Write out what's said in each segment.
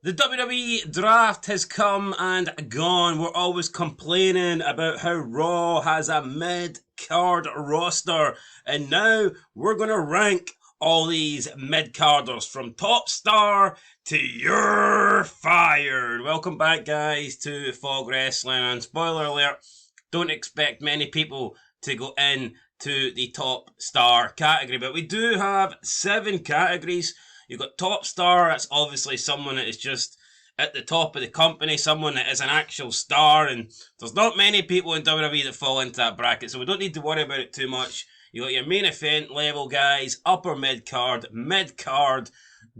The WWE draft has come and gone. We're always complaining about how Raw has a mid-card roster. And now we're going to rank all these mid-carders from top star to you're fired. Welcome back, guys, to Fog Wrestling. And spoiler alert, don't expect many people to go in to the top star category. But we do have 7 categories. You've got top star, that's obviously someone that is just at the top of the company, someone that is an actual star, and there's not many people in WWE that fall into that bracket, so we don't need to worry about it too much. You got your main event level guys, upper mid card,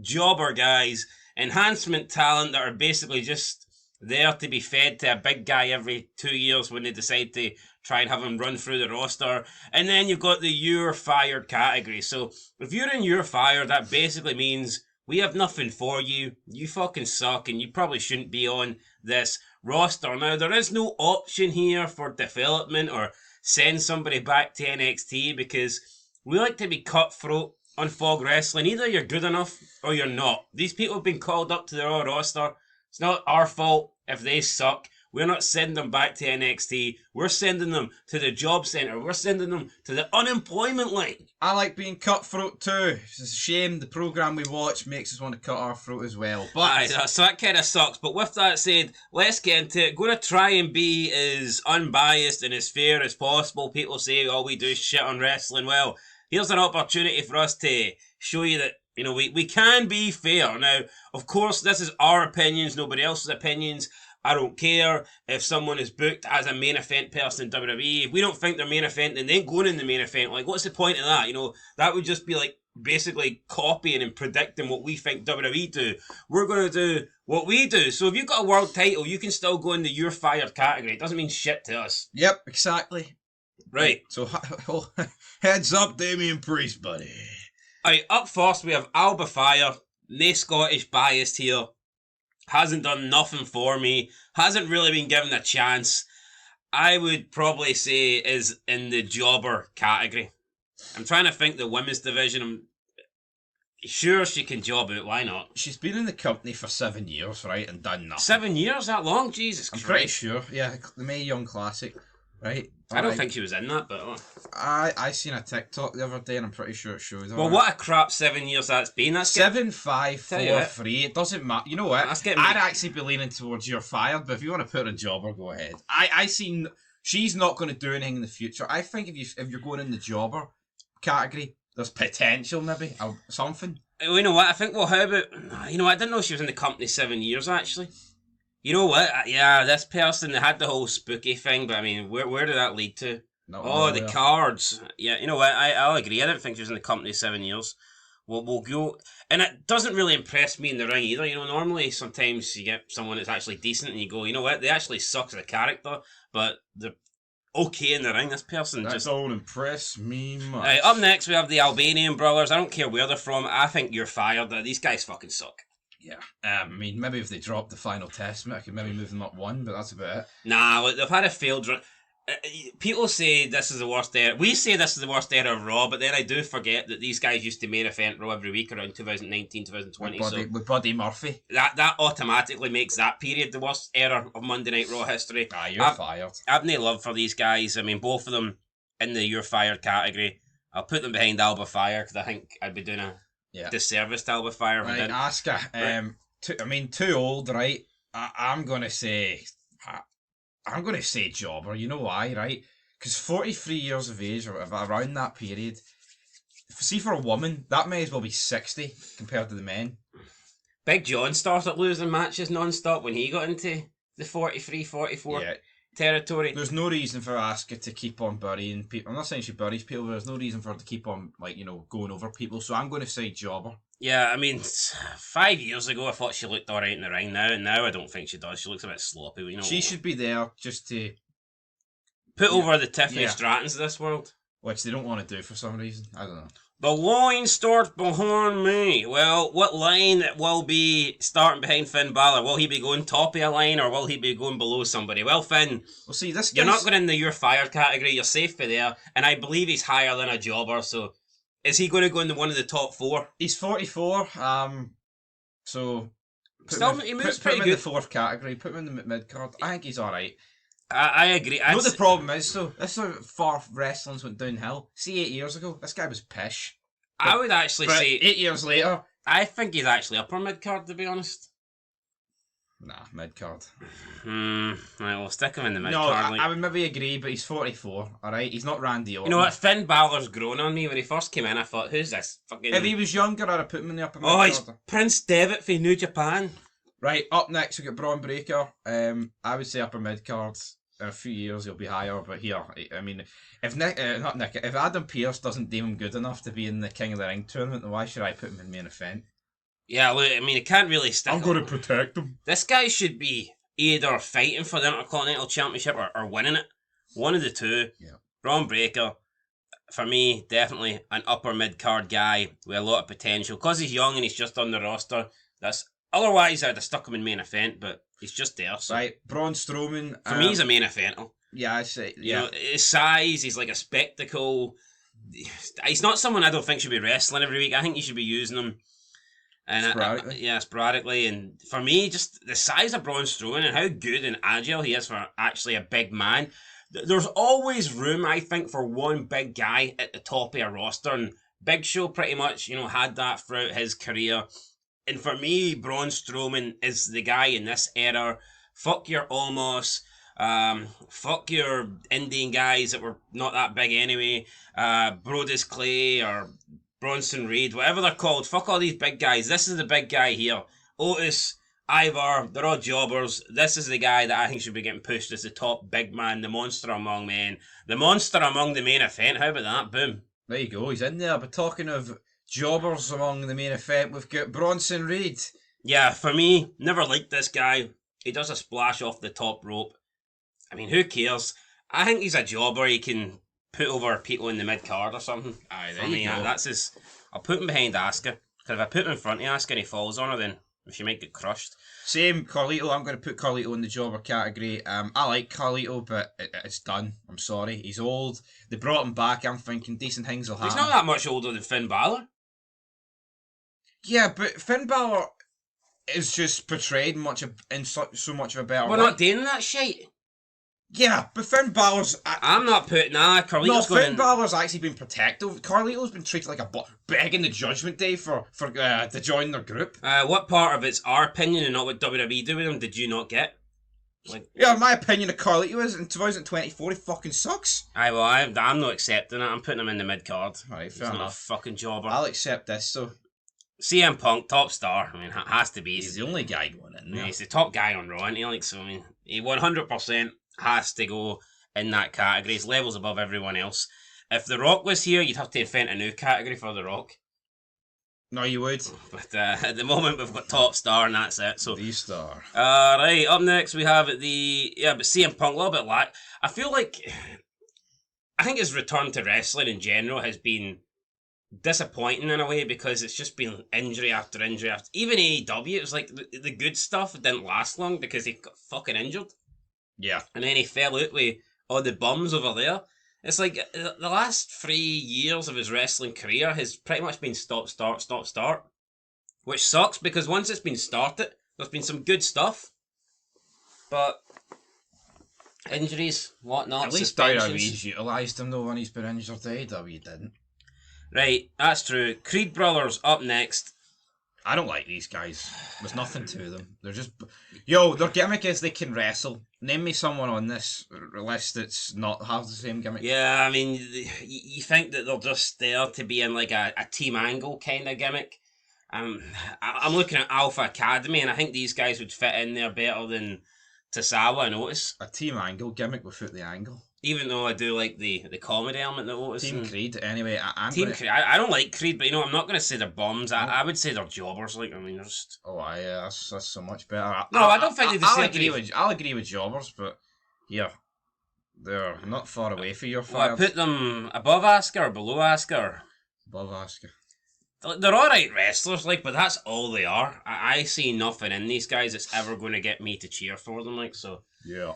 jobber guys, enhancement talent that are basically just there to be fed to a big guy every 2 years when they decide to try and have him run through the roster. And then you've got the you're fired category. So if you're in you're fired, that basically means we have nothing for you. You fucking suck and you probably shouldn't be on this roster. Now, there is no option here for development or send somebody back to NXT because we like to be cutthroat on Fog Wrestling. Either you're good enough or you're not. These people have been called up to the Raw roster. It's not our fault if they suck. We're not sending them back to NXT. We're sending them to the job centre. We're sending them to the unemployment line. I like being cutthroat too. It's a shame the programme we watch makes us want to cut our throat as well. But so that kind of sucks. But with that said, let's get into it. Going to try and be as unbiased and as fair as possible. People say all we do is shit on wrestling. Well, here's an opportunity for us to show you that we can be fair. Now, of course, this is our opinions, nobody else's opinions. I don't care if someone is booked as a main event person in WWE. If we don't think they're main event, then they ain't going in the main event. Like, what's the point of that? That would just be like basically copying and predicting what we think WWE do. We're going to do what we do. So if you've got a world title, you can still go in the you're fired category. It doesn't mean shit to us. Yep, exactly. Right. So, heads up, Damian Priest, buddy. Alright, up first we have Alba Fire. No Scottish biased here. Hasn't done nothing for me. Hasn't really been given a chance. I would probably say is in the jobber category. I'm trying to think the women's division. I'm sure she can job it. Why not? She's been in the company for 7 years, right, and done nothing. 7 years? That long? Jesus Christ. I'm pretty sure. Yeah, the Mae Young Classic, right? I don't think she was in that, but... I seen a TikTok the other day and I'm pretty sure it shows her. Well, what a crap 7 years that's been. That's 7, 5, 4, 3. It doesn't matter. You know what? I'd actually be leaning towards you're fired, but if you want to put a jobber, go ahead. I seen she's not going to do anything in the future. I think if you're going in the jobber category, there's potential maybe or something. You know what? I think. Well, how about? I didn't know she was in the company 7 years actually. You know what? Yeah, this person, they had the whole spooky thing, but I mean, where did that lead to? The cards. Yeah, you know what? I'll agree. I didn't think she was in the company 7 years. We'll go, and it doesn't really impress me in the ring either. Normally sometimes you get someone that's actually decent, and you go, you know what? They actually suck as a character, but they're okay in the ring. This person that just don't impress me much. Up next, we have the Albanian brothers. I don't care where they're from. I think you're fired. These guys fucking suck. Yeah, I mean, maybe if they drop the final testament, I could maybe move them up one, but that's about it. Nah, they've had a failed run. People say this is the worst era. We say this is the worst era of Raw, but then I do forget that these guys used to main event Raw every week around 2019, 2020. With Buddy Murphy. That automatically makes that period the worst era of Monday Night Raw history. You're fired. I've no love for these guys. I mean, both of them in the you're fired category. I'll put them behind Alba Fire because I think I'd be doing a disservice to Alba Fire. Right, Asuka. Too old, right? I'm gonna say jobber. You know why, right? Because 43 years of age or around that period. See, for a woman, that may as well be 60 compared to the men. Big John started losing matches non-stop when he got into the 43, 44 territory. There's no reason for Asuka to keep on burying people. I'm not saying she buries people, but there's no reason for her to keep on, going over people. So I'm going to say jobber. Yeah, I mean, 5 years ago I thought she looked alright in the ring. Now I don't think she does. She looks a bit sloppy. She should be there just to put over the Tiffany Strattons of this world. Which they don't want to do for some reason. I don't know. The line starts behind me. Well, what line will be starting behind Finn Balor? Will he be going top of a line or will he be going below somebody? Well, Finn, see, this you're not going in the you're fired category. You're safe for there. And I believe he's higher than a jobber, so is he going to go into one of the top 4? He's 44, so He moves put pretty him good. in the fourth category. Put him in the mid card. I think he's all right. I agree. You know what the problem is though? This is how far wrestling's went downhill. See, 8 years ago, this guy was pish. I would actually say 8 years later, I think he's actually upper mid card, to be honest. Nah, mid card. Right, we'll stick him in the mid No, card. I would maybe agree, but he's 44. All right, he's not Randy Orton. You know what? Finn Balor's grown on me. When he first came in, I thought, "Who's this fucking?" If he was younger, I'd have put him in the upper mid Oh, card. he's Prince Devitt for New Japan. Right, up next we got Braun Breaker. I would say upper mid card. In a few years he'll be higher, but here, I mean, if if Adam Pearce doesn't deem him good enough to be in the King of the Ring tournament, then why should I put him in main event? Yeah, look, I mean, he can't really stick. I'm going to protect him. This guy should be either fighting for the Intercontinental Championship or winning it. One of the two. Yeah. Braun Breaker, for me, definitely an upper mid card guy with a lot of potential. Because he's young and he's just on the roster. Otherwise, I'd have stuck him in main event, but he's just there. So. Right, Braun Strowman. For me, he's a main eventer. Yeah, I say. You know, his size, he's like a spectacle. He's not someone I don't think should be wrestling every week. I think you should be using him. And sporadically. Sporadically. And for me, just the size of Braun Strowman and how good and agile he is for actually a big man. There's always room, I think, for one big guy at the top of a roster. And Big Show pretty much, had that throughout his career. And for me, Braun Strowman is the guy in this era. Fuck your Omos. Fuck your Indian guys that were not that big anyway. Brodus Clay or Bronson Reed, whatever they're called. Fuck all these big guys. This is the big guy here. Otis, Ivar, they're all jobbers. This is the guy that I think should be getting pushed as the top big man, the monster among men. The monster among the main event. How about that? Boom. There you go, he's in there. But talking of jobbers among the main event, we've got Bronson Reed. Yeah, for me, never liked this guy. He does a splash off the top rope. I mean, who cares? I think he's a jobber. He can put over people in the mid card or something. Aye, for me, that's his. I'll put him behind Asuka. Because if I put him in front of Asuka and he falls on her, then she might get crushed. Same, Carlito. I'm going to put Carlito in the jobber category. I like Carlito, but it's done. I'm sorry. He's old. They brought him back. I'm thinking decent things will happen. He's not that much older than Finn Balor. Yeah, but Finn Balor is just portrayed in so much of a better We're light. not doing that shit. Yeah, but Finn Balor's... I'm not putting... Carlito's No, Finn Balor's actually been protective. Carlito's been treated like a begging the Judgment Day to join their group. What part of it's our opinion and not what WWE do with him did you not get? Yeah, my opinion of Carlito is in 2024 he fucking sucks. I'm not accepting it. I'm putting him in the mid card. Right, fair enough. Not a fucking jobber. I'll accept this, so... CM Punk, top star. I mean, has to be. He's the only guy going in there. He's the top guy on Raw, he 100% has to go in that category. His level's above everyone else. If The Rock was here, you'd have to invent a new category for The Rock. No, you would. But at the moment, we've got top star, and that's it. So the star. Right, up next we have but CM Punk, a little bit I feel like I think his return to wrestling in general has been disappointing in a way because it's just been injury after injury after. Even AEW, it was like the good stuff didn't last long because he got fucking injured. Yeah. And then he fell out with all the bums over there. It's like the last 3 years of his wrestling career has pretty much been stop, start. Which sucks because once it's been started, there's been some good stuff. But injuries, whatnot, at least WWE's utilised him though when he's been injured. AEW didn't. Right, that's true. Creed Brothers up next. I don't like these guys. There's nothing to them. They're just... Yo, their gimmick is they can wrestle. Name me someone on this list that's not have the same gimmick. Yeah, I mean, you think that they're just there to be in like a Team Angle kind of gimmick. I'm looking at Alpha Academy and I think these guys would fit in there better than Tosawa and Otis. A Team Angle gimmick without the angle. Even though I do like the comedy element that Otis. Team Creed, anyway. Creed. I don't like Creed, but I'm not going to say they're bums. I would say they're jobbers. They're just. Oh, that's so much better. I don't think they I'll agree with jobbers, but yeah, they're not far away from your fire. I put them above Asuka or below Asuka. Above Asuka. They're alright wrestlers, but that's all they are. I see nothing in these guys that's ever going to get me to cheer for them, so. Yeah.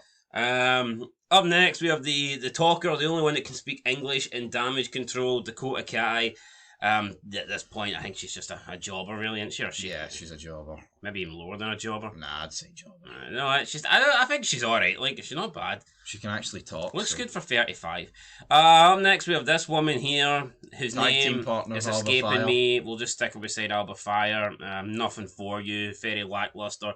Up next we have the talker, the only one that can speak English in Damage Control, Dakota Kai. At this point, I think she's just a jobber, really, isn't she? Yeah, she's a jobber. Maybe even lower than a jobber. Nah, I'd say jobber. No, it's just I think she's all right. Like, she's not bad. She can actually talk. Looks good for 35. Up next, we have this woman here whose Tag team name partner is Alba escaping Fire. me. We'll just stick her beside Alba Fire. Nothing for you. Very lackluster.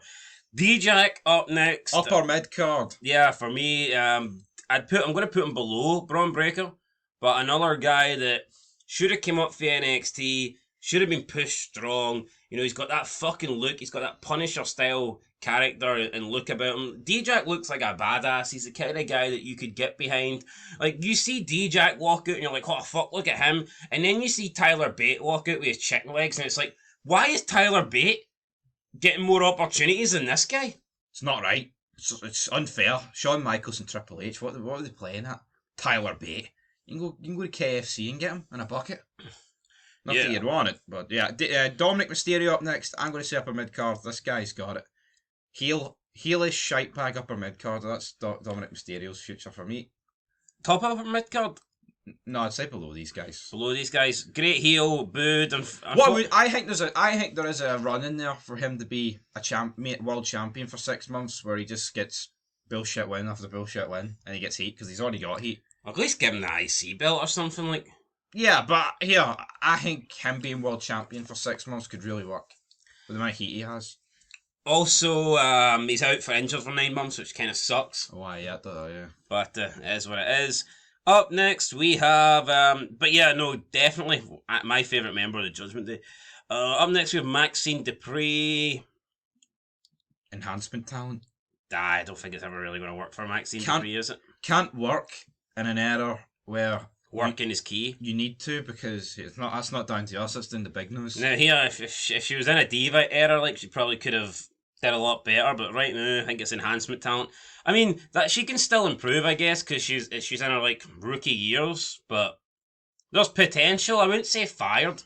D-Jack up next. Upper mid card. Yeah, for me, I'm going to put him below Braun Breaker, but another guy that should have came up for NXT, should have been pushed strong. You know, he's got that fucking look. He's got that Punisher style character and look about him. D-Jack looks like a badass. He's the kind of guy that you could get behind. Like, you see D-Jack walk out and you're like, oh fuck, look at him. And then you see Tyler Bate walk out with his chicken legs and it's like, why is Tyler Bate getting more opportunities than this guy? It's not right. It's unfair. Shawn Michaels and Triple H, what are they playing at? Tyler Bate. You can go to KFC and get him in a bucket. Not that you'd want it, but yeah. Dominic Mysterio up next. I'm going to say upper mid card. This guy's got it. Heelish shite bag upper mid card. That's Dominic Mysterio's future for me. Top upper mid card? No, I'd say below these guys. Below these guys. Great heel, booed, and I think there is a run in there for him to be a world champion for 6 months, where he just gets bullshit win after bullshit win, and he gets heat because he's already got heat. At least give him the IC belt or something like. Yeah, but here I think him being world champion for 6 months could really work with the amount of heat he has. Also, he's out for injured for 9 months, which kind of sucks. Oh, yeah. But it is what it is. Up next, we have, definitely my favourite member of the Judgment Day. Up next, we have Maxine Dupri. Enhancement talent. I don't think it's ever really going to work for Maxine Dupri, is it? Can't work in an era where working is key. You need to, because that's not down to us, it's down to Big Nose. Now here, if she was in a diva era, like, she probably could have did a lot better, but right now I think it's enhancement talent. I mean, that she can still improve, I guess, because she's in her like rookie years, but there's potential. I wouldn't say fired.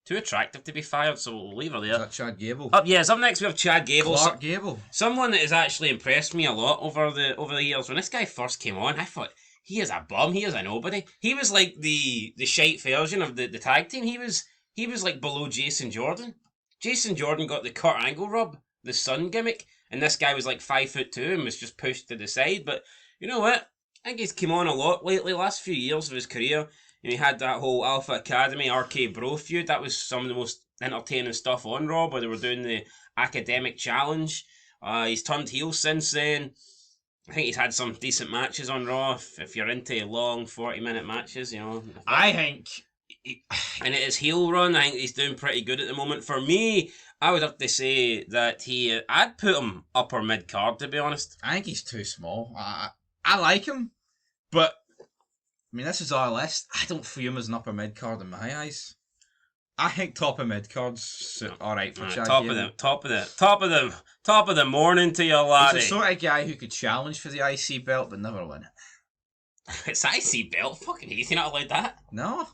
Too attractive to be fired, so we'll leave her there. Is that Chad Gable? Up next we have Chad Gable. Clark Gable. Someone that has actually impressed me a lot over the years. When this guy first came on, I thought, he is a bum, he is a nobody. He was like the shite version of the tag team. He was like below Jason Jordan. Jason Jordan got the Kurt Angle rub, the Sun gimmick, and this guy was like 5'2" and was just pushed to the side. But you know what? I think he's come on a lot lately, last few years of his career. And he had that whole Alpha Academy RK Bro feud. That was some of the most entertaining stuff on Raw, where they were doing the academic challenge. He's turned heel since then. I think he's had some decent matches on Raw. If you're into long 40-minute matches, you know. I think. And at his heel run, I think he's doing pretty good at the moment. For me, I would have to say that I'd put him upper mid card, to be honest. I think he's too small. I like him, but I mean, this is our list. I don't view him as an upper mid card in my eyes. I think top of mid card's alright for Chad Gable. Top of the morning to you, laddie. He's the sort of guy who could challenge for the IC belt but never win it. It's IC belt? Fucking easy, not allowed that. No.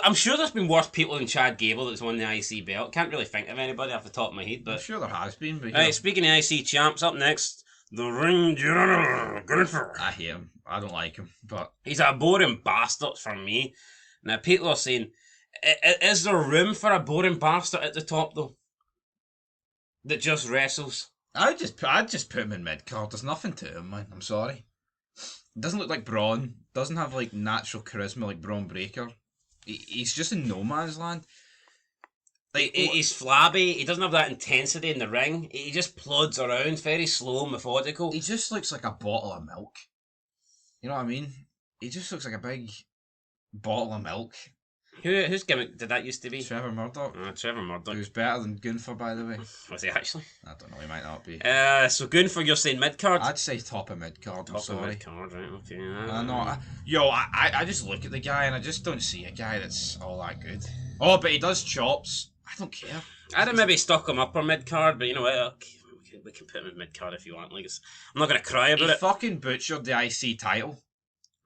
I'm sure there's been worse people than Chad Gable that's won the IC belt. Can't really think of anybody off the top of my head, but I'm sure there has been. But right, speaking of IC champs, up next, the Ring General Gunther. I hate him. I don't like him, but he's a boring bastard for me. Now people are saying, is there room for a boring bastard at the top though? That just wrestles. I'd just put him in mid card. There's nothing to him, man. I'm sorry. Doesn't look like Braun. Doesn't have like natural charisma like Braun Breaker. He's just in no man's land. Like, he's flabby. He doesn't have that intensity in the ring. He just plods around, very slow, methodical. He just looks like a bottle of milk. You know what I mean? He just looks like a big bottle of milk. Whose gimmick did that used to be? Trevor Murdoch. Trevor Murdoch. He was better than Gunther, by the way. Was he actually? I don't know, he might not be. So Gunther, you're saying mid-card? I'd say top of mid-card, I'm sorry. Top of mid-card, right, okay. I just look at the guy and I just don't see a guy that's all that good. Oh, but he does chops. I don't care. I'd have maybe stuck him upper mid-card, but you know what? Okay, we can put him in mid-card if you want. Like, I'm not going to cry about it. He fucking butchered the IC title.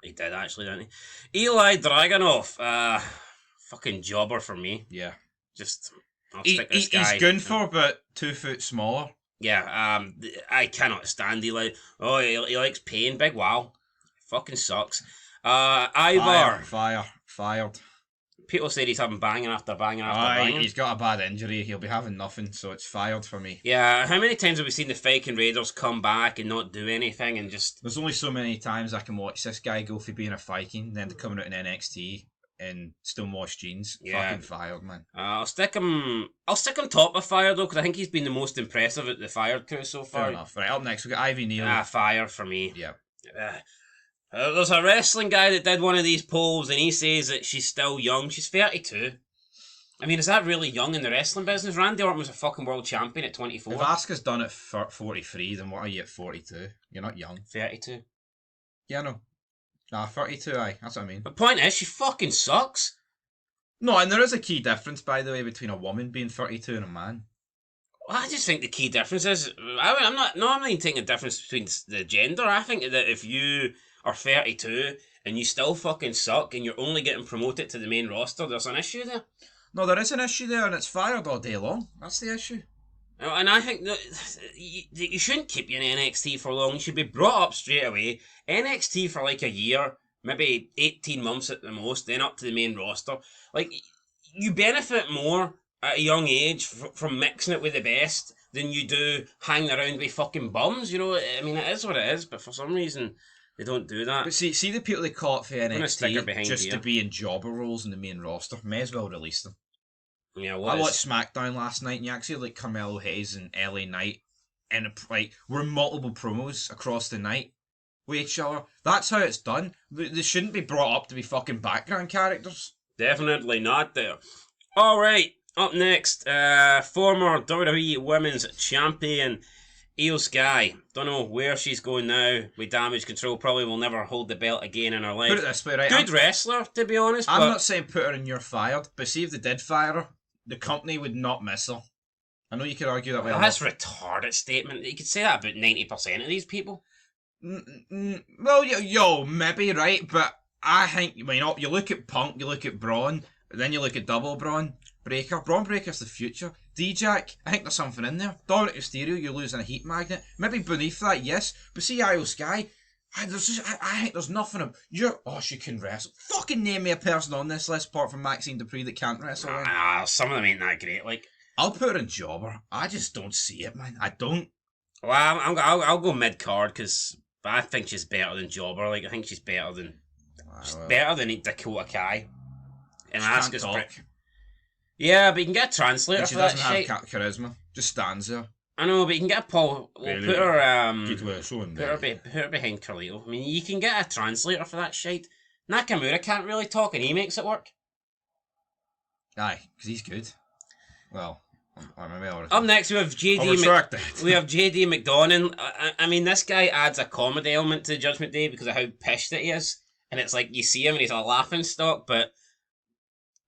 He did, actually, didn't he? Eli Dragunov. Fucking jobber for me. Yeah. I'll stick this guy. He's Gunther, but 2 foot smaller. Yeah, I cannot stand Eli. Oh, he likes pain. Big wow. Fucking sucks. Ivar. Fired. People said he's having banging after banging after banging. He's got a bad injury. He'll be having nothing, so it's fired for me. Yeah, how many times have we seen the Viking Raiders come back and not do anything and just... There's only so many times I can watch this guy go for being a Viking, then coming out in NXT in Stonewashed jeans. Yeah. Fucking fired, man. I'll stick him top of Fired, though, because I think he's been the most impressive at the Fired crew so far. Fair enough. Right, up next, we've got Ivy Neal. Fired for me. Yeah. There's a wrestling guy that did one of these polls and he says that she's still young. She's 32. I mean, is that really young in the wrestling business? Randy Orton was a fucking world champion at 24. If Asuka's done it for 43, then what are you at 42? You're not young. 32. Yeah, no. Nah, 32, aye. That's what I mean. The point is, she fucking sucks. No, and there is a key difference, by the way, between a woman being 32 and a man. Well, I just think the key difference is... I'm not normally taking a difference between the gender. I think that if you are 32 and you still fucking suck and you're only getting promoted to the main roster, there's an issue there. No, there is an issue there and it's fired all day long. That's the issue. And I think that you shouldn't keep you in NXT for long. You should be brought up straight away. NXT for like a year, maybe 18 months at the most, then up to the main roster. Like, you benefit more at a young age from mixing it with the best than you do hanging around with fucking bums. You know, I mean, it is what it is, but for some reason... they don't do that. But see the people they call it for NXT just to be in jobber roles in the main roster. May as well release them. Yeah, I watched SmackDown last night, and you actually like Carmelo Hayes and LA Knight, and like we're multiple promos across the night with each other. That's how it's done. They shouldn't be brought up to be fucking background characters. Definitely not there. All right, up next, former WWE Women's Champion Io Sky. Don't know where she's going now with Damage Control. Probably will never hold the belt again in her life. Put it this way, right? Good wrestler, to be honest. I'm not saying put her in you're fired, but see if they did fire her, the company would not miss her. I know you could argue that way. That's a retarded statement. You could say that about 90% of these people. Well, maybe, right? But I think, you look at Punk, you look at Braun, then you look at Double Braun Breaker. Braun Breaker's the future. D-Jack, I think there's something in there. Dominic Mysterio, you're losing a heat magnet. Maybe beneath that, yes. But see Io Sky, I think there's nothing. She can wrestle. Fucking name me a person on this list apart from Maxine Dupree that can't wrestle. Some of them ain't that great. Like, I'll put her in jobber. I just don't see it, man. I don't. Well, I'll go mid card because I think she's better than jobber. Like, I think she's better than Dakota Kai. And Asuka's yeah, but you can get a translator for that shit. She doesn't have charisma. Just stands there. I know, but you can get a Paul. We'll put her behind Carlito. I mean, you can get a translator for that shit. Nakamura can't really talk, and he makes it work. Aye, because he's good. Well, up next we have JD. We have JD McDonough. I mean, this guy adds a comedy element to Judgment Day because of how pissed it is, and it's like you see him and he's a laughing stock, but.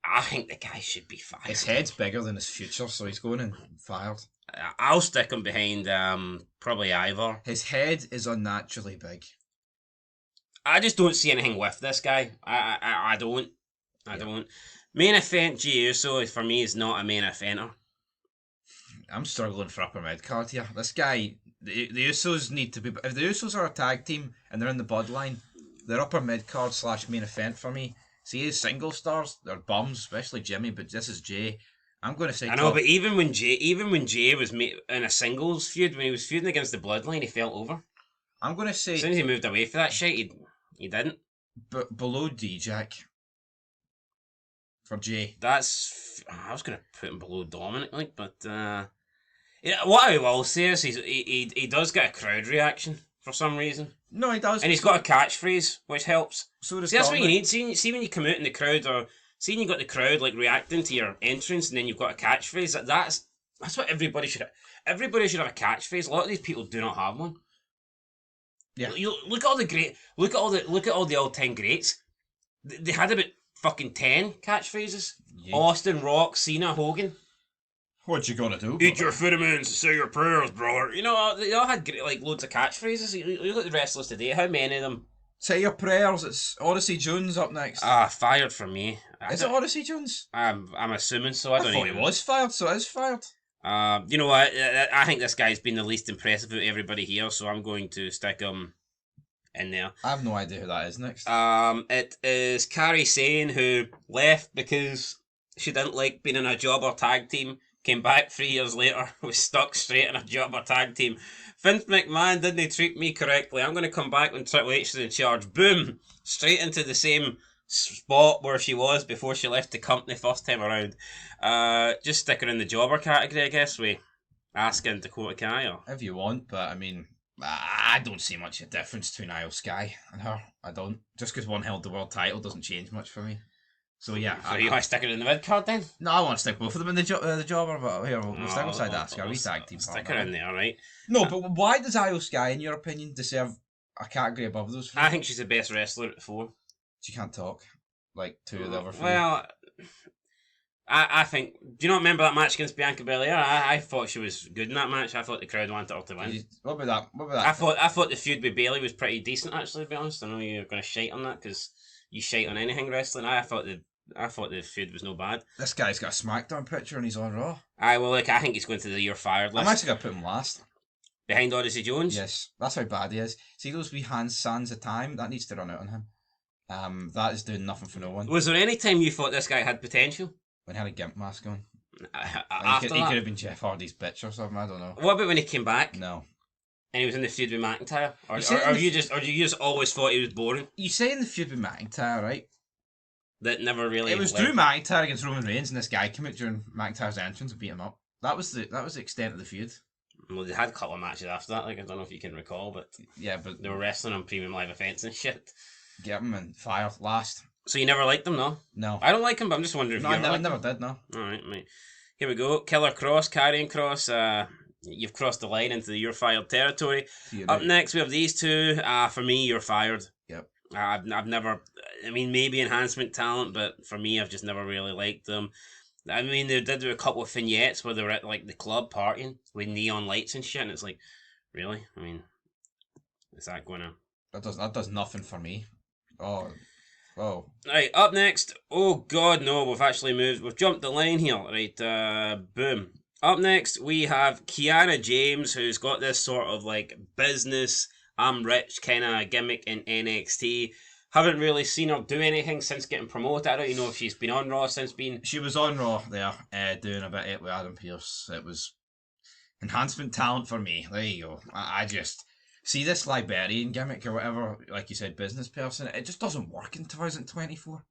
I think the guy should be fired. His head's bigger than his future, so he's going in fired. I'll stick him behind probably Ivor. His head is unnaturally big. I just don't see anything with this guy. I don't. Main event Jey Uso for me is not a main eventer. I'm struggling for upper mid card here. This guy, the Usos need to be. If the Usos are a tag team and they're in the bloodline, they're upper mid card / main event for me. See, his single stars, they're bums, especially Jimmy, but this is Jay. I'm going to say... I know, but even when Jay was in a singles feud, when he was feuding against the Bloodline, he fell over. I'm going to say... As soon as he moved away from that shit, he didn't. But below D-Jack. For Jay. I was going to put him below Dominic, but... what I will say is he does get a crowd reaction for some reason. No, he does. And he's got a catchphrase, which helps. So does that's what you need. See when you come out in the crowd, or see when you got the crowd like reacting to your entrance, and then you've got a catchphrase. That's what everybody should have. Everybody should have a catchphrase. A lot of these people do not have one. Yeah. You look at all the all-time greats. They had about fucking 10 catchphrases. Yeah. Austin, Rock, Cena, Hogan. What you gonna do? Eat your vitamins, say your prayers, brother. You know, they all had like loads of catchphrases. You look at the wrestlers today, how many of them? Say your prayers, it's Odyssey Jones up next. Fired from me. Is it Odyssey Jones? I'm assuming so, I don't know. I thought he was fired, so it is fired. You know what, I think this guy's been the least impressive of everybody here, so I'm going to stick him in there. I have no idea who that is next. It is Kairi Sane, who left because she didn't like being in a jobber tag team. Came back 3 years later, was stuck straight in a jobber tag team. Vince McMahon didn't treat me correctly. I'm going to come back when Triple H is in charge. Boom! Straight into the same spot where she was before she left the company first time around. Just stick her in the jobber category, I guess, we asking Dakota Kai. Or... if you want, but I mean, I don't see much of a difference between Io Sky and her. I don't. Just because one held the world title doesn't change much for me. So yeah. So you want to stick it in the mid card then? No, I want to stick both of them in the jobber, but here, we'll stick beside Asuka. We'll tag team. Stick her in there, right? No, but why does Io Sky, in your opinion, deserve a category above those three? I think she's the best wrestler at the four. She can't talk like two of the other three. Well, I think... Do you not remember that match against Bianca Belair? I thought she was good in that match. I thought the crowd wanted her to win. What about that? I thought the feud with Bayley was pretty decent, actually, to be honest. I know you're going to shite on that because you shite on anything wrestling. I thought the feud was no bad. This guy's got a SmackDown picture and he's on Raw. I think he's going to the You're Fired list. I'm actually going to put him last. Behind Odyssey Jones? Yes, that's how bad he is. See those wee sands of time? That needs to run out on him. That is doing nothing for no one. Was there any time you thought this guy had potential? When he had a gimp mask on. After he could have been Jeff Hardy's bitch or something, I don't know. What about when he came back? No. And he was in the feud with McIntyre? Or you just always thought he was boring? You say in the feud with McIntyre, right? That never really... It was Drew McIntyre against Roman Reigns and this guy came out during McIntyre's entrance and beat him up. That was the extent of the feud. Well, they had a couple of matches after that, like I don't know if you can recall, but... Yeah, but... they were wrestling on premium live events and shit. Get him and fire last. So you never liked them, no? No. I don't like him, but I'm just wondering if you I never did, no. Alright, mate. Here we go. Killer Cross, Karrion Kross. You've crossed the line into the You're Fired territory. Up next, we have these two. For me, You're Fired. Yep. I've never... I mean, maybe enhancement talent, but for me, I've just never really liked them. I mean, they did do a couple of vignettes where they were at, like, the club partying with neon lights and shit, and it's like, really? I mean, is that going to... That does nothing for me. Oh... Right, up next. Oh god, no, we've jumped the line here. Right, boom. Up next, we have Kiana James, who's got this sort of like business, I'm rich kind of gimmick in NXT. Haven't really seen her do anything since getting promoted. I don't even know if she's been on Raw since being... She was on Raw there, doing a bit with Adam Pearce. It was enhancement talent for me. There you go. I just... See this librarian gimmick or whatever, like you said, business person, it just doesn't work in 2024.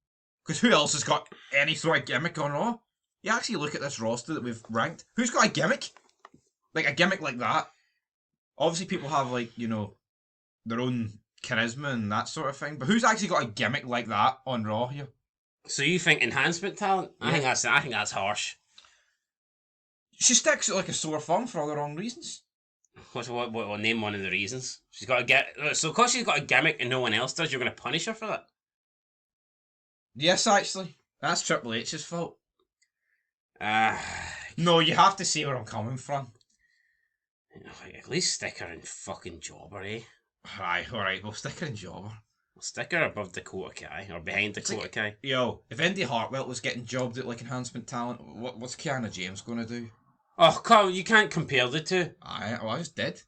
Because who else has got any sort of gimmick on Raw? You actually look at this roster that we've ranked. Who's got a gimmick? Like a gimmick like that? Obviously people have like, you know, their own charisma and that sort of thing. But who's actually got a gimmick like that on Raw here? So you think enhancement talent? Yeah. I think that's harsh. She sticks like a sore thumb for all the wrong reasons. What name one of the reasons? She's got so because she's got a gimmick and no one else does, you're going to punish her for that? Yes, actually. That's Triple H's fault. No, you have to see where I'm coming from. At least stick her in fucking Jobber, eh? Alright, we'll stick her in Jobber. We'll stick her above Dakota Kai, or behind Dakota Kai. Yo, if Indy Hartwell was getting jobbed at like enhancement talent, what's Kiana James going to do? Oh, come, you can't compare the two. I just did.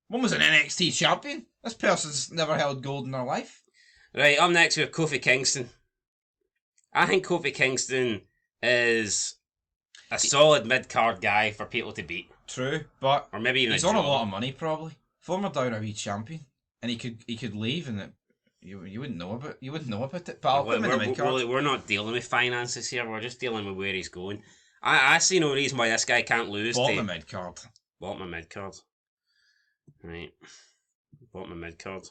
One was an NXT champion. This person's never held gold in their life. Right, up next we have Kofi Kingston. I think Kofi Kingston is a solid mid-card guy for people to beat. True, but or maybe even he's on a lot of money probably. Former WWE champion, and he could leave and you wouldn't know about it. But I'll put him in the mid-card. We're not dealing with finances here. We're just dealing with where he's going. I see no reason why this guy can't lose. Bought my mid-card. Bought my mid-card. Right. Bought my mid-card.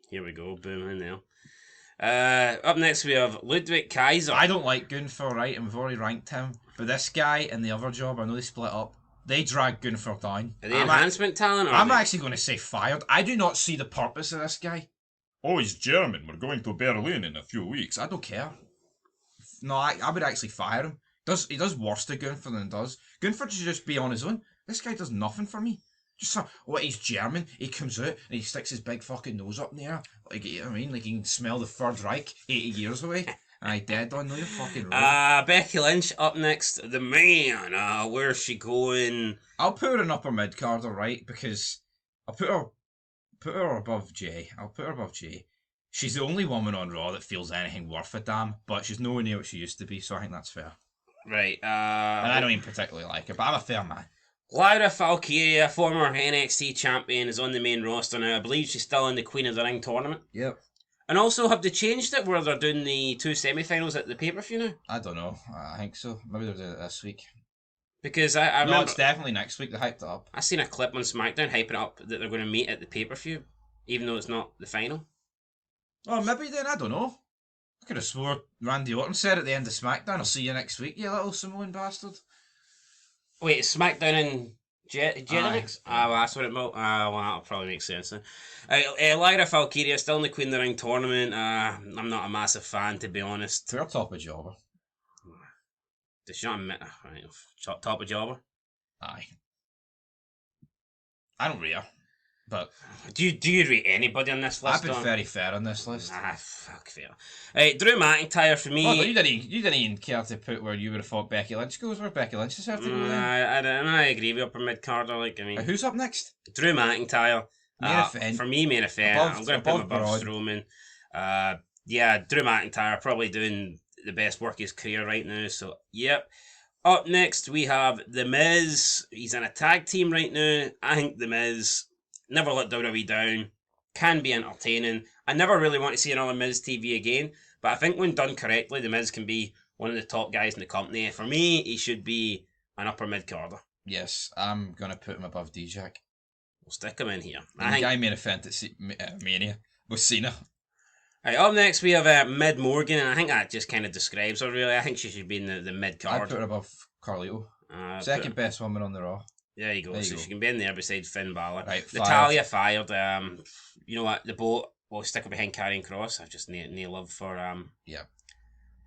Here we go. Boom, in there. Up next we have Ludwig Kaiser. I don't like Gunther, right? And we've already ranked him. But this guy and the other job, I know they split up. They drag Gunther down. Are they enhancement talent? I'm actually going to say fired. I do not see the purpose of this guy. Oh, he's German. We're going to Berlin in a few weeks. I don't care. No, I would actually fire him. He does worse to Gunther than he does. Gunther should just be on his own. This guy does nothing for me. Just he's German. He comes out and he sticks his big fucking nose up in the air. Like, you know what I mean? Like he can smell the Third Reich 80 years away. And I dead on the fucking road. Becky Lynch up next. The man. Where's she going? I'll put her in upper mid card, alright? Because I'll put her put her above Jay. I'll put her above Jay. She's the only woman on Raw that feels anything worth a damn, but she's nowhere near what she used to be, so I think that's fair. Right. And I don't even particularly like her, but I'm a fair man. Lyra Valkyria, former NXT champion, is on the main roster now. I believe she's still in the Queen of the Ring tournament. Yep. And also, have they changed it where they're doing the 2 semi-finals at the pay-per-view now? I don't know. I think so. Maybe they're doing it this week. Because I remember... No, it's definitely next week. They hyped it up. I seen a clip on SmackDown hyping it up that they're going to meet at the pay-per-view, even though it's not the final. Oh, maybe then. I don't know. I could have swore Randy Orton said at the end of SmackDown, I'll see you next week, you little Samoan bastard. Wait, it's SmackDown and Genetics? Well, that's what it meant. Well, that'll probably make sense then. Lyra Valkyria still in the Queen of the Ring tournament. I'm not a massive fan, to be honest. To her top of jobber. Does she not admit... Right, top of jobber? Aye. I don't rate her, but... Do you rate anybody on this list? I've been very fair on this list. Fuck fair. Drew McIntyre for me... Oh, you didn't even care to put where you would have thought Becky Lynch goes, where Becky Lynch deserved to go then. I agree with upper mid-carder, Who's up next? Drew McIntyre. Main event. For me, main event. I'm going to put him above Strowman. Yeah, Drew McIntyre probably doing the best work of his career right now, so yep. Up next, we have The Miz. He's in a tag team right now. I think The Miz never let WWE down. Can be entertaining. I never really want to see another Miz TV again, but I think when done correctly, The Miz can be one of the top guys in the company. For me, he should be an upper mid-carder. Yes, I'm going to put him above D-Jack. We'll stick him in here. The guy main event at Mania was Cena. Right, up next we have Mid Morgan, and I think that just kind of describes her really. I think she should be in the mid card. I'd put her above Carlito. Second best woman on the Raw. There you go. She can be in there beside Finn Balor. Right, Natalya fired. You know what? The boat will stick her behind Karrion Kross. I've just no love for Yeah.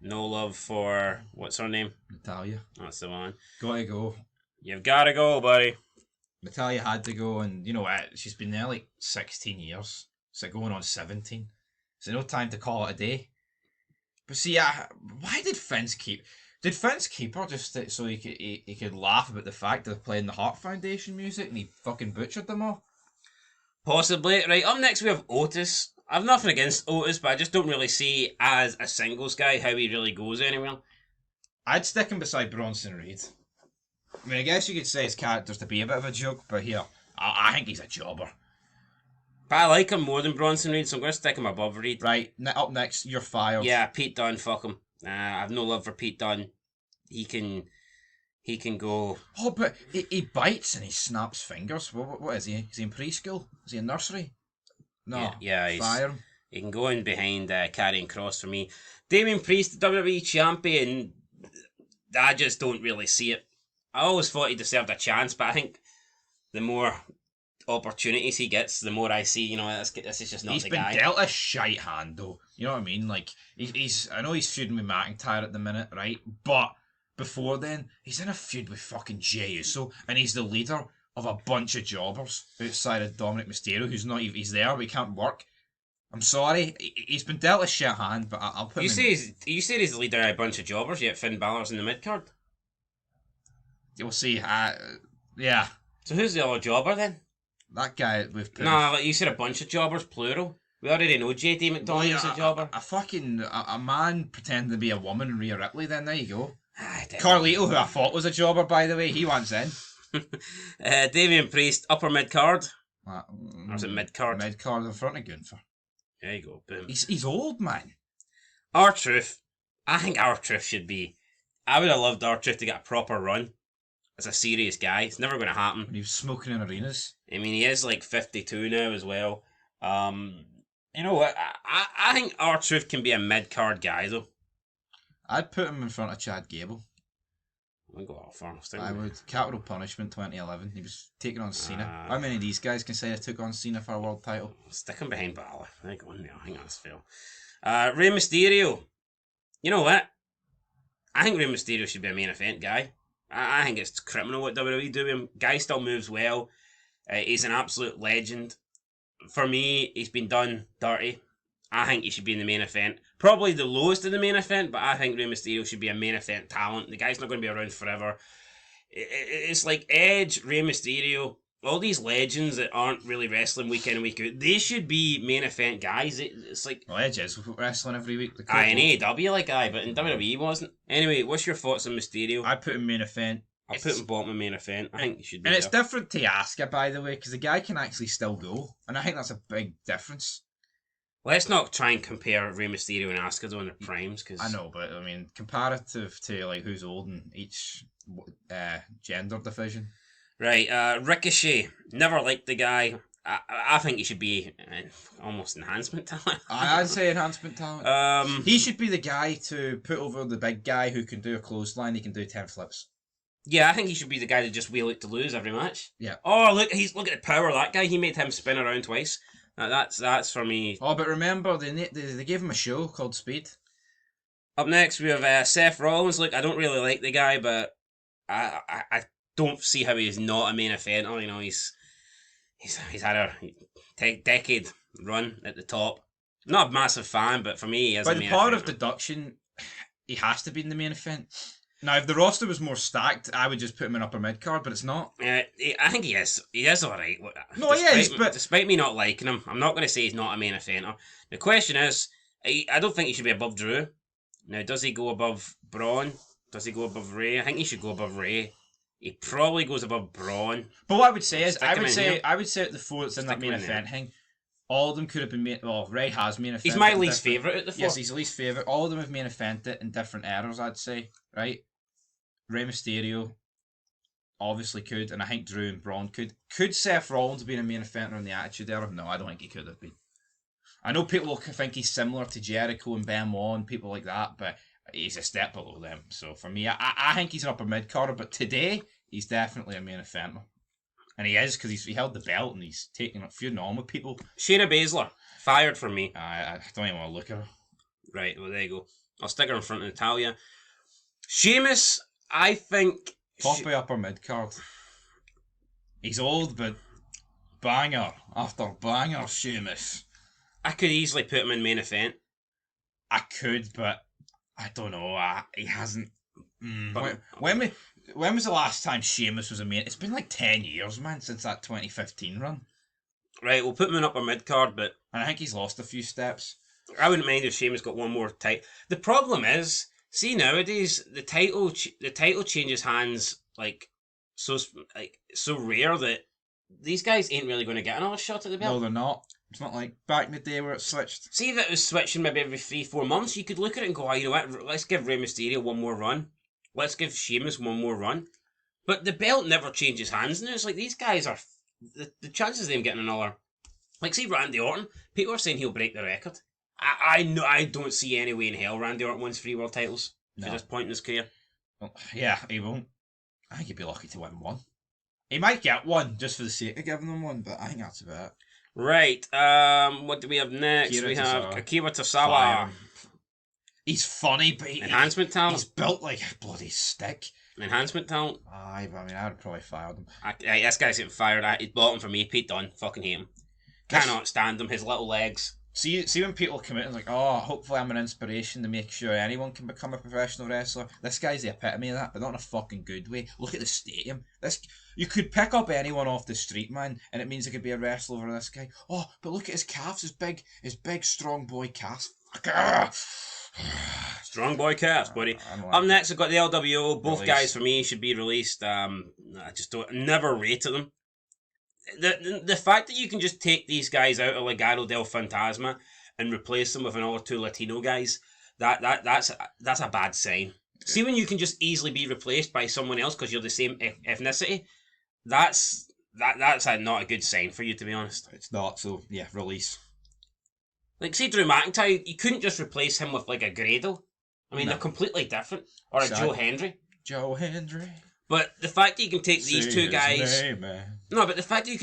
No love for what's her name? Natalya. That's the one. Gotta go. You've gotta go, buddy. Natalya had to go, and you know what? She's been there like 16 years. So going on 17. So no time to call it a day. But see, why did Vince keep... Did Vince keep her just so he could laugh about the fact of playing the Heart Foundation music and he fucking butchered them all? Possibly. Right, up next we have Otis. I've nothing against Otis, but I just don't really see as a singles guy how he really goes anywhere. I'd stick him beside Bronson Reed. I mean, I guess you could say his character's to be a bit of a joke, but here, I think he's a jobber. But I like him more than Bronson Reed, so I'm going to stick him above Reed. Right, up next, you're fired. Yeah, Pete Dunne, fuck him. I have no love for Pete Dunne. He can go... Oh, but he bites and he snaps fingers. What is he? Is he in preschool? Is he in nursery? No. Yeah, fire him. He can go in behind Karrion Kross for me. Damian Priest, WWE champion, I just don't really see it. I always thought he deserved a chance, but I think the more opportunities he gets, the more I see, this is just not the guy. He's been dealt a shite hand, though. You know what I mean? Like, I know he's feuding with McIntyre at the minute, right? But before then, he's in a feud with fucking Jey Uso, and he's the leader of a bunch of jobbers outside of Dominic Mysterio, who's not even... He's there, but he can't work. I'm sorry, he's been dealt a shit hand, but I'll put him in... You say he's the leader of a bunch of jobbers, yet Finn Balor's in the mid-card? You'll see, yeah. So who's the other jobber then? That guy with... No, you said a bunch of jobbers, plural. We already know JD McDonald's a jobber. A man pretending to be a woman, Rhea Ripley, then there you go. Carlito, who I thought was a jobber, by the way, he wants in. Damian Priest, upper mid-card. Or is it mid-card? Mid-card in front of Gunther. There you go, boom. He's old, man. R-Truth. I think R-Truth should be... I would have loved R-Truth to get a proper run. As a serious guy. It's never going to happen. When he was smoking in arenas. I mean, he is like 52 now as well. You know what? I think R-Truth can be a mid-card guy, though. I'd put him in front of Chad Gable. I'd go off first. I would. Capital Punishment 2011. He was taking on Cena. How many of these guys can say they took on Cena for a world title? Stick him behind Balor. I think that's fair. Rey Mysterio. You know what? I think Rey Mysterio should be a main event guy. I think it's criminal what WWE do with him. Guy still moves well. He's an absolute legend. For me, he's been done dirty. I think he should be in the main event. Probably the lowest in the main event, but I think Rey Mysterio should be a main event talent. The guy's not going to be around forever. It's like Edge, Rey Mysterio, all these legends that aren't really wrestling week in and week out, they should be main event guys. It's like... Well, Edge is wrestling every week. In AEW, like, but in WWE wasn't. Anyway, what's your thoughts on Mysterio? I put him main event. I put him bottom of main event. I think he should be And there. it's different to Asuka, by the way, because the guy can actually still go. And I think that's a big difference. Let's not try and compare Rey Mysterio and Asuka though in their primes, because... I know, but, I mean, comparative to, like, who's old in each gender division. Right, Ricochet. Never liked the guy. I think he should be almost enhancement talent. I'd say enhancement talent. He should be the guy to put over the big guy who can do a clothesline. He can do 10 flips. Yeah, I think he should be the guy that just wheel it to lose every match. Yeah. Oh, look at the power of that guy. He made him spin around twice. That's for me. Oh, but remember, they gave him a show called Speed. Up next, we have Seth Rollins. Look, I don't really like the guy, but I don't see how he's not a main eventer. You know, he's had a decade run at the top. Not a massive fan, but for me, he is By a main the power eventer. of deduction, he has to be in the main event. Now, if the roster was more stacked, I would just put him in upper mid card, but it's not. I think he is. He is alright. No, he is, but despite me not liking him, I'm not going to say he's not a main eventer. The question is, I don't think he should be above Drew. Now, does he go above Braun? Does he go above Ray? I think he should go above Ray. He probably goes above Braun. But what I would say is, I would say at the four that's in Stick that main him in event thing, all of them could have been main. Well, Ray has main event. He's my least favourite at the four. Yes, he's the least favourite. All of them have main evented in different eras, I'd say. Right? Rey Mysterio obviously could, and I think Drew and Braun could. Could Seth Rollins have been a main eventer in the Attitude Era? No, I don't think he could have been. I know people will think he's similar to Jericho and Benoit and people like that, but he's a step below them. So for me, I think he's an upper mid carder, but today he's definitely a main eventer. And he is, because he held the belt and he's taking a few normal people. Shayna Baszler, fired from me. I don't even want to look at her. Right, well, there you go. I'll stick her in front of Natalia. Sheamus, I think... Top of upper mid card. He's old, but banger after banger, Sheamus. I could easily put him in main event. I could, but I don't know. He hasn't... When was the last time Sheamus was a main... It's been like 10 years, man, since that 2015 run. Right, we'll put him in upper mid card, but... And I think he's lost a few steps. I wouldn't mind if Sheamus got one more title. The problem is, see nowadays, the title changes hands so rare that these guys ain't really going to get another shot at the belt. No, they're not. It's not like back in the day where it switched. See if it was switching maybe every 3-4 months, you could look at it and go, oh, you know what, let's give Rey Mysterio one more run. Let's give Sheamus one more run. But the belt never changes hands now. It's like these guys are... The chances of them getting another... Like, see Randy Orton, people are saying he'll break the record. I don't see any way in hell Randy Orton wins 3 world titles at this point in his career. Well, yeah, he won't. I think he'd be lucky to win one. He might get one just for the sake of giving them one, but I think that's about it. Right, what do we have next? We have Akira Tozawa. He's funny, but enhancement talent. He's built like a bloody stick. Enhancement talent. I mean, I would probably fired him. This guy's getting fired. He's bottom for me. Pete Dunne. Fucking hate him. Cannot stand him. His little legs. See when people come in and like, oh, hopefully I'm an inspiration to make sure anyone can become a professional wrestler. This guy's the epitome of that, but not in a fucking good way. Look at the stadium. You could pick up anyone off the street, man, and it means there could be a wrestler over this guy. Oh, but look at his calves, his big strong boy calves. Strong boy calves, buddy. Up next, I've got the LWO. Both guys for me should be released. I just never rated them. The fact that you can just take these guys out of Legado del Fantasma and replace them with another 2 Latino guys, that's a bad sign. See when you can just easily be replaced by someone else because you're the same ethnicity, that's not a good sign for you, to be honest. It's not. So yeah, release. Like, see Drew McIntyre, you couldn't just replace him with like a Grado. I mean, they're completely different. Or a Joe Hendry. Joe Hendry. But the fact that you can take these two guys... Name, man. No, but the fact that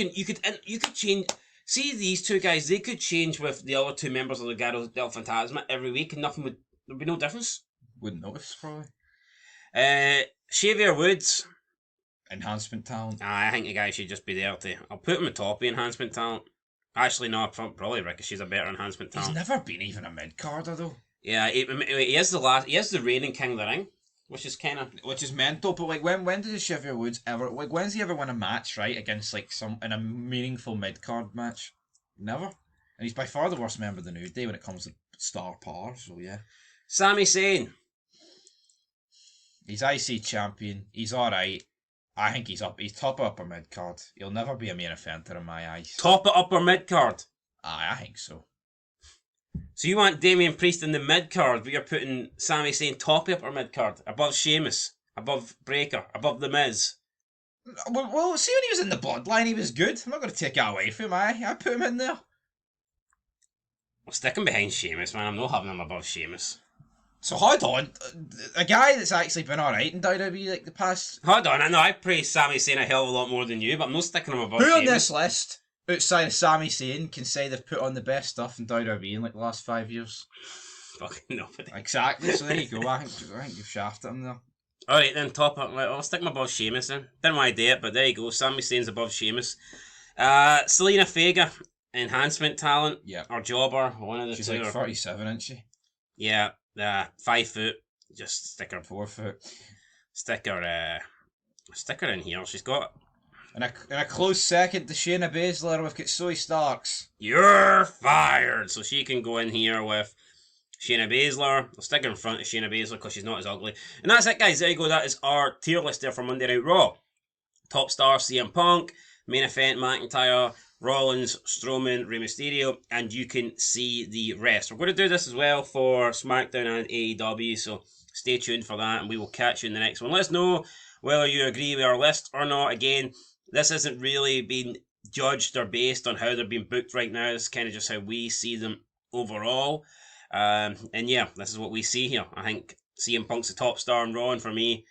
you could change... See, these two guys, they could change with the other 2 members of the Legado del Fantasma every week and there'd be no difference. Wouldn't notice, probably. Xavier Woods. Enhancement talent. I think the guy should just be there I'll put him on top of enhancement talent. Actually, no, probably Ricochet's a better enhancement talent. He's never been even a mid-carder, though. Yeah, he is the reigning King of the Ring. which is mental. But like, when did Xavier Woods ever when's he ever won a match right against like in a meaningful mid card match? Never. And he's by far the worst member of the New Day when it comes to star power. So yeah. Sami Zayn. He's IC champion. He's all right. I think he's top upper mid card. He'll never be a main eventer in my eyes. Top upper mid card. I think so. So you want Damian Priest in the mid card, but you're putting Sami Zayn top upper mid card, above Sheamus, above Breaker, above The Miz. Well, see when he was in the Bloodline, he was good. I'm not going to take it away from him. I put him in there. I'll stick him behind Sheamus, man. I'm not having him above Sheamus. So hold on, a guy that's actually been alright in WWE like the past... Hold on, I know I praise Sami Zayn a hell of a lot more than you, but I'm not sticking him above Sheamus. Who on this list, outside of Sami Zayn, can say they've put on the best stuff in WWE in like the last 5 years? Fucking nobody. Exactly, so there you go. I think you've shafted him there. Alright then, top up. I'll stick him above Sheamus then. Didn't want to do it, but there you go. Sami Zayn's above Sheamus. Selena Vega, enhancement talent. Yeah. Or jobber, one of the She's two. She's like 37, isn't she? Yeah. 5 foot. Just stick her 4 foot. Stick her in here. She's got. In a close second to Shayna Baszler, we've got Zoe Starks. You're fired. So she can go in here with Shayna Baszler. I'll stick her in front of Shayna Baszler because she's not as ugly. And that's it, guys. There you go. That is our tier list there for Monday Night Raw. Top star CM Punk. Main event McIntyre, Rollins, Strowman, Rey Mysterio, and you can see the rest. We're going to do this as well for SmackDown and AEW, so stay tuned for that, and we will catch you in the next one. Let us know whether you agree with our list or not. Again, this isn't really being judged or based on how they're being booked right now. This is kind of just how we see them overall. And yeah, this is what we see here. I think CM Punk's the top star in Raw, and for me,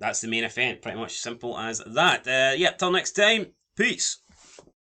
that's the main event. Pretty much simple as that. Yeah, till next time. Peace.